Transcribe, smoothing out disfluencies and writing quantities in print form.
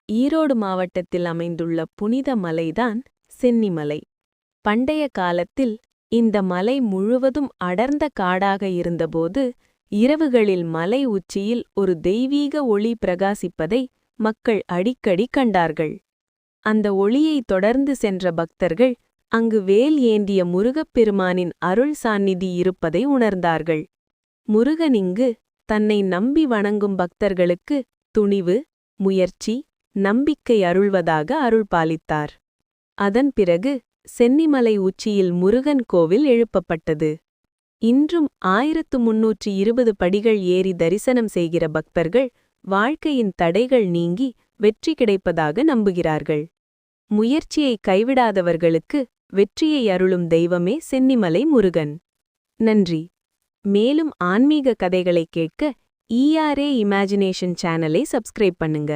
ஈரோடு மாவட்டத்தில் அமைந்துள்ள புனித மலைதான் சென்னிமலை. பண்டைய காலத்தில் இந்த மலை முழுவதும் அடர்ந்த காடாக இருந்தபோது, இரவுகளில் மலை உச்சியில் ஒரு தெய்வீக ஒளி பிரகாசிப்பதை மக்கள் அடிக்கடி கண்டார்கள். அந்த ஒளியை தொடர்ந்து சென்ற பக்தர்கள் அங்கு வேல் ஏந்திய முருகப்பெருமானின் அருள் சாநிதி இருப்பதை உணர்ந்தார்கள். முருகன் இங்கு தன்னை நம்பி வணங்கும் பக்தர்களுக்கு துணிவு, முயற்சி, நம்பிக்கை அருள்வதாக அருள்பாலித்தார். அதன் பிறகு சென்னிமலை உச்சியில் முருகன் கோவில் எழுப்பப்பட்டது. இன்றும் 1320 படிகள் ஏறி தரிசனம் செய்கிற பக்தர்கள் வாழ்க்கையின் தடைகள் நீங்கி வெற்றி கிடைப்பதாக நம்புகிறார்கள். முயற்சியை கைவிடாதவர்களுக்கு வெற்றியை அருளும் தெய்வமே சென்னிமலை முருகன். நன்றி. மேலும் ஆன்மீக கதைகளை கேட்க ERA இமேஜினேஷன் சேனலை சப்ஸ்கிரைப் பண்ணுங்க.